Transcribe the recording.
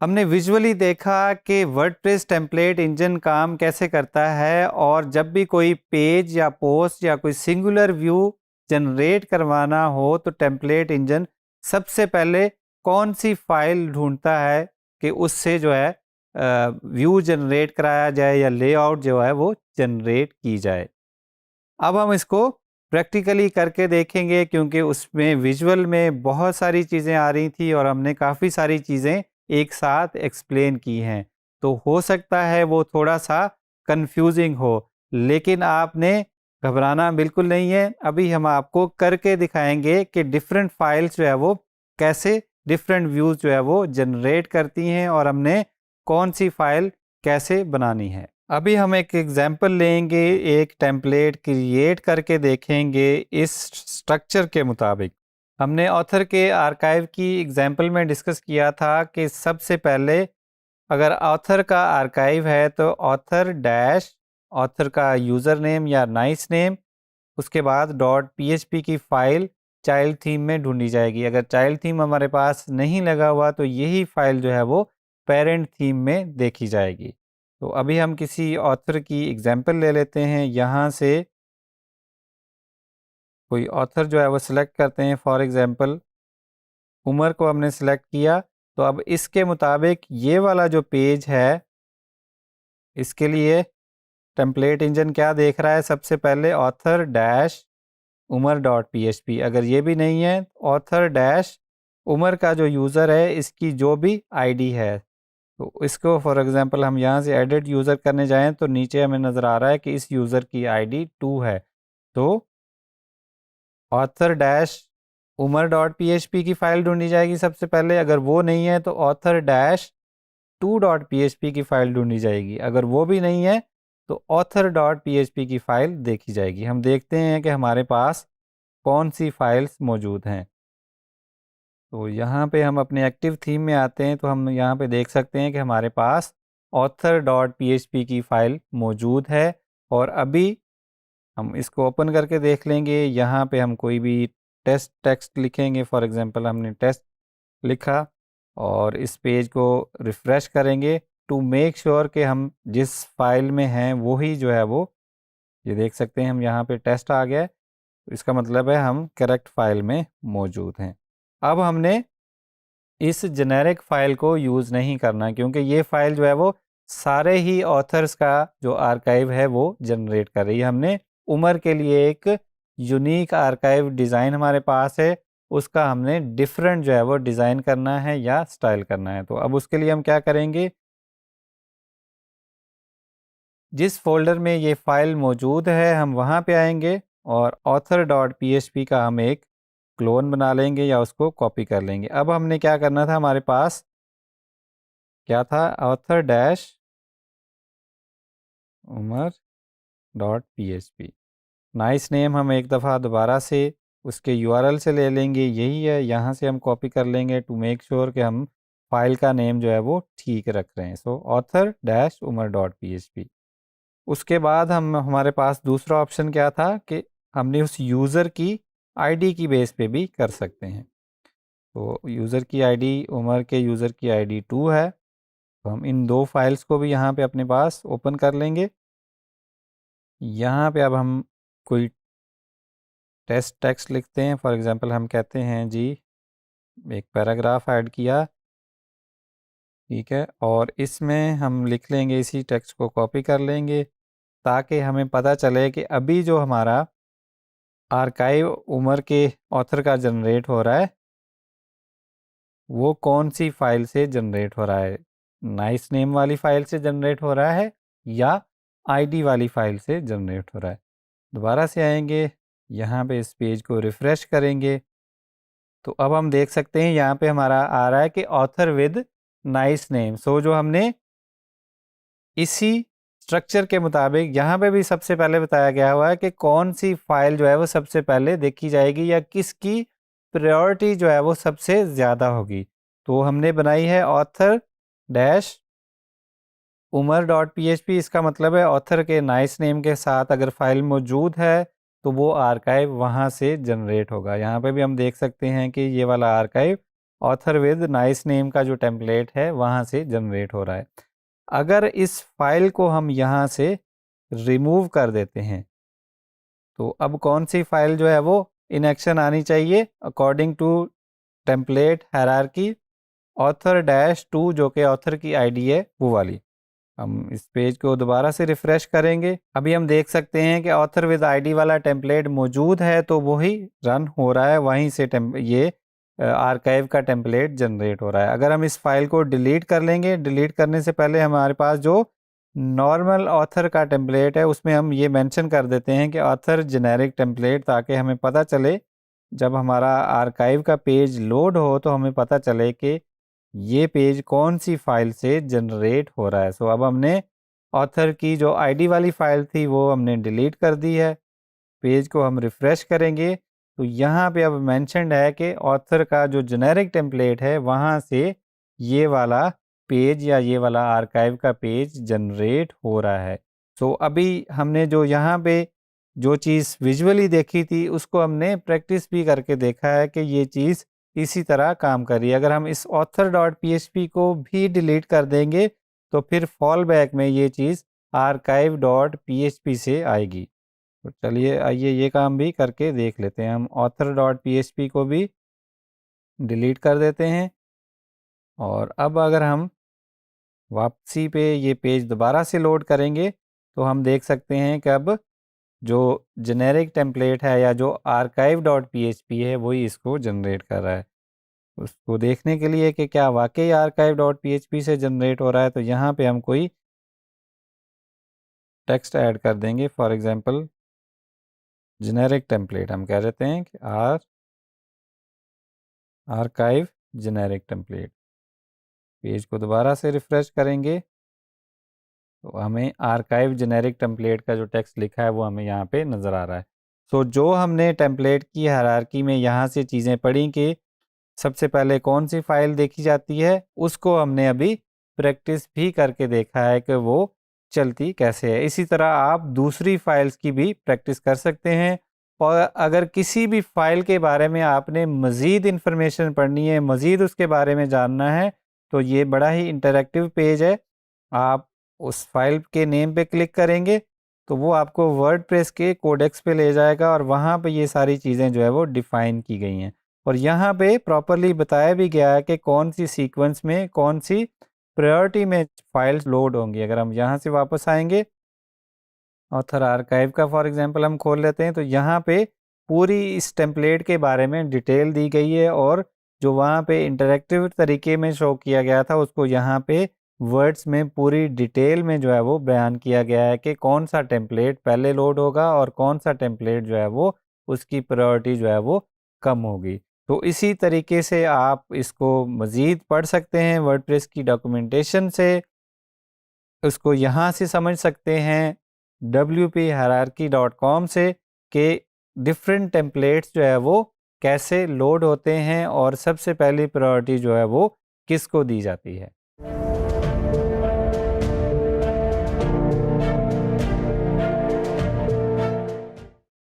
हमने विजुअली देखा कि वर्डप्रेस टेम्पलेट इंजन काम कैसे करता है और जब भी कोई पेज या पोस्ट या कोई सिंगुलर व्यू जनरेट करवाना हो तो टेम्पलेट इंजन सबसे पहले कौन सी फाइल ढूंढता है कि उससे जो है व्यू जनरेट कराया जाए या लेआउट जो है वो जनरेट की जाए। अब हम इसको प्रैक्टिकली करके देखेंगे क्योंकि उसमें विजुअल में बहुत सारी चीज़ें आ रही थी और हमने काफ़ी सारी चीज़ें एक साथ एक्सप्लेन की हैं। तो हो सकता है वो थोड़ा सा कंफ्यूजिंग हो, लेकिन आपने घबराना बिल्कुल नहीं है। अभी हम आपको करके दिखाएंगे कि डिफरेंट फाइल्स जो है वो कैसे डिफरेंट व्यूज़ जो है वो जनरेट करती हैं और हमने कौन सी फाइल कैसे बनानी है। अभी हम एक एग्जाम्पल लेंगे, एक टेम्पलेट क्रिएट करके देखेंगे इस स्ट्रक्चर के मुताबिक। हमने ऑथर के आर्काइव की एग्जाम्पल में डिस्कस किया था कि सबसे पहले अगर ऑथर का आर्काइव है तो ऑथर डैश ऑथर का यूज़र नेम या नाइस नेम, उसके बाद .php की फ़ाइल चाइल्ड थीम में ढूंढी जाएगी। अगर चाइल्ड थीम हमारे पास नहीं लगा हुआ तो यही फ़ाइल जो है वो पेरेंट थीम में देखी जाएगी। तो अभी हम किसी ऑथर की एग्जाम्पल ले लेते हैं। यहाँ से कोई ऑथर जो है वो सिलेक्ट करते हैं। फॉर एग्जाम्पल उमर को हमने सिलेक्ट किया। तो अब इसके मुताबिक ये वाला जो पेज है इसके लिए टेम्पलेट इंजन क्या देख रहा है, सबसे पहले ऑथर डैश उमर .php। अगर ये भी नहीं है ऑथर डैश उमर का जो यूज़र है इसकी जो भी आईडी है, तो इसको फॉर एग्जांपल हम यहाँ से एडिट यूज़र करने जाएं तो नीचे हमें नज़र आ रहा है कि इस यूज़र की आईडी 2 है। तो ऑथर डैश उमर .php की फ़ाइल ढूंढी जाएगी सबसे पहले। अगर वो नहीं है तो ऑथर डैश 2.php की फ़ाइल ढूंढी जाएगी। अगर वो भी नहीं है तो ऑथर .php की फ़ाइल देखी जाएगी। हम देखते हैं कि हमारे पास कौन सी फाइल्स मौजूद हैं। तो यहाँ पे हम अपने एक्टिव थीम में आते हैं तो हम यहाँ पे देख सकते हैं कि हमारे पास author.php की फ़ाइल मौजूद है। और अभी हम इसको ओपन करके देख लेंगे। यहाँ पे हम कोई भी टेस्ट टेक्स्ट लिखेंगे। फॉर एग्जांपल हमने टेस्ट लिखा और इस पेज को रिफ़्रेश करेंगे टू मेक श्योर कि हम जिस फाइल में हैं वही जो है वो, ये देख सकते हैं हम यहाँ पे टेस्ट आ गया है। इसका मतलब है हम करेक्ट फाइल में मौजूद हैं। अब हमने इस जेनेरिक फाइल को यूज़ नहीं करना क्योंकि ये फाइल जो है वो सारे ही ऑथर्स का जो आर्काइव है वो जनरेट कर रही है। हमने उमर के लिए एक यूनिक आर्काइव डिज़ाइन हमारे पास है, उसका हमने डिफरेंट जो है वो डिज़ाइन करना है या स्टाइल करना है। तो अब उसके लिए हम क्या करेंगे, जिस फोल्डर में ये फाइल मौजूद है हम वहाँ पे आएंगे और author.php का हम एक क्लोन बना लेंगे या उसको कॉपी कर लेंगे। अब हमने क्या करना था, हमारे पास क्या था, author dash Umar .php nice name हम एक दफ़ा दोबारा से उसके यूआरएल से ले लेंगे, यही है, यहाँ से हम कॉपी कर लेंगे टू मेक श्योर कि हम फाइल का नेम जो है वो ठीक रख रहे हैं। So author dash Umar .php। उसके बाद हम हमारे पास दूसरा ऑप्शन क्या था कि हमने उस यूज़र की आईडी की बेस पे भी कर सकते हैं। तो यूज़र की आईडी उमर के यूज़र की आईडी 2 है। तो हम इन दो फाइल्स को भी यहाँ पे अपने पास ओपन कर लेंगे। यहाँ पे अब हम कोई टेस्ट टेक्स्ट लिखते हैं। फॉर एग्जांपल हम कहते हैं जी, एक पैराग्राफ ऐड किया, ठीक है, और इसमें हम लिख लेंगे, इसी टेक्स्ट को कॉपी कर लेंगे ताकि हमें पता चले कि अभी जो हमारा आर्काइव उमर के ऑथर का जनरेट हो रहा है वो कौन सी फाइल से जनरेट हो रहा है, नाइस नेम वाली फाइल से जनरेट हो रहा है या आईडी वाली फाइल से जनरेट हो रहा है। दोबारा से आएंगे, यहाँ पे इस पेज को रिफ़्रेश करेंगे तो अब हम देख सकते हैं यहाँ पे हमारा आ रहा है कि ऑथर विद नाइस नेम। सो जो हमने इसी स्ट्रक्चर के मुताबिक यहाँ पे भी सबसे पहले बताया गया हुआ है कि कौन सी फाइल जो है वो सबसे पहले देखी जाएगी या किसकी प्रायोरिटी जो है वो सबसे ज़्यादा होगी। तो हमने बनाई है ऑथर डैश उमर .php। इसका मतलब है ऑथर के नाइस नेम के साथ अगर फाइल मौजूद है तो वो आर्काइव वहाँ से जनरेट होगा। यहाँ पे भी हम देख सकते हैं कि ये वाला archive author with nice name का जो टेम्पलेट है वहाँ से जनरेट हो रहा है। अगर इस फाइल को हम यहाँ से रिमूव कर देते हैं तो अब कौन सी फाइल जो है वो इन एक्शन आनी चाहिए according to template hierarchy, author-2 जो कि ऑथर की आईडी है वो वाली। हम इस पेज को दोबारा से रिफ्रेश करेंगे। अभी हम देख सकते हैं कि ऑथर विद आईडी वाला टेम्पलेट मौजूद है तो वही रन हो रहा है, वहीं से ये आर्काइव का टेम्पलेट जनरेट हो रहा है। अगर हम इस फाइल को डिलीट कर लेंगे, डिलीट करने से पहले हमारे पास जो नॉर्मल ऑथर का टेम्पलेट है उसमें हम ये मेंशन कर देते हैं कि ऑथर जेनेरिक टेम्पलेट, ताकि हमें पता चले जब हमारा आर्काइव का पेज लोड हो तो हमें पता चले कि ये पेज कौन सी फाइल से जनरेट हो रहा है। सो अब हमने ऑथर की जो आईडी वाली फाइल थी वो हमने डिलीट कर दी है। पेज को हम रिफ़्रेश करेंगे तो यहाँ पे अब मेंशन्ड है कि ऑथर का जो जेनेरिक टेम्पलेट है वहाँ से ये वाला पेज या ये वाला आर्काइव का पेज जनरेट हो रहा है। सो अभी हमने जो यहाँ पे जो चीज़ विजुअली देखी थी उसको हमने प्रैक्टिस भी करके देखा है कि ये चीज़ इसी तरह काम कर रही है। अगर हम इस author.php को भी डिलीट कर देंगे तो फिर फॉल बैक में ये चीज़ archive.php से आएगी। तो चलिए आइए ये काम भी करके देख लेते हैं। हम author.php को भी डिलीट कर देते हैं और अब अगर हम वापसी पे ये पेज दोबारा से लोड करेंगे तो हम देख सकते हैं कि अब जो जेनेरिक टेम्पलेट है या जो archive.php है वही इसको जनरेट कर रहा है। उसको देखने के लिए कि क्या वाकई archive.php से जनरेट हो रहा है तो यहाँ पे हम कोई टेक्स्ट ऐड कर देंगे। फॉर एग्जांपल जेनेरिक टेम्पलेट हम कह देते हैं कि आर्काइव जेनेरिक टेम्पलेट। पेज को दोबारा से रिफ्रेश करेंगे तो हमें आर्काइव जेनेरिक टेम्पलेट का जो टेक्स्ट लिखा है वो हमें यहाँ पे नज़र आ रहा है। सो जो हमने टेम्पलेट की हायरार्की में यहाँ से चीज़ें पढ़ी कि सबसे पहले कौन सी फाइल देखी जाती है, उसको हमने अभी प्रैक्टिस भी करके देखा है कि वो चलती कैसे है। इसी तरह आप दूसरी फाइल्स की भी प्रैक्टिस कर सकते हैं और अगर किसी भी फाइल के बारे में आपने मज़ीद इन्फॉर्मेशन पढ़नी है, मज़ीद उसके बारे में जानना है तो ये बड़ा ही इंटरैक्टिव पेज है। आप उस फाइल के नेम पे क्लिक करेंगे तो वो आपको वर्डप्रेस के कोडेक्स पे ले जाएगा और वहाँ पे ये सारी चीज़ें जो है वो डिफ़ाइन की गई हैं और यहाँ पे प्रॉपरली बताया भी गया है कि कौन सी सीक्वेंस में कौन सी प्रायोरिटी में फाइल्स लोड होंगी। अगर हम यहाँ से वापस आएंगे ऑथर आर्काइव का फॉर एग्जांपल हम खोल लेते हैं तो यहाँ पे पूरी इस टेम्पलेट के बारे में डिटेल दी गई है और जो वहाँ पे इंटरेक्टिव तरीके में शो किया गया था उसको यहाँ पे वर्ड्स में पूरी डिटेल में जो है वो बयान किया गया है कि कौन सा टेम्पलेट पहले लोड होगा और कौन सा टेम्पलेट जो है वो उसकी प्रायोरिटी जो है वो कम होगी। तो इसी तरीके से आप इसको मज़ीद पढ़ सकते हैं वर्डप्रेस की डॉक्यूमेंटेशन से, उसको यहाँ से समझ सकते हैं wphierarchy.com से कि डिफरेंट टेम्पलेट्स जो है वो कैसे लोड होते हैं और सबसे पहली प्रायोरिटी जो है वो किसको दी जाती है।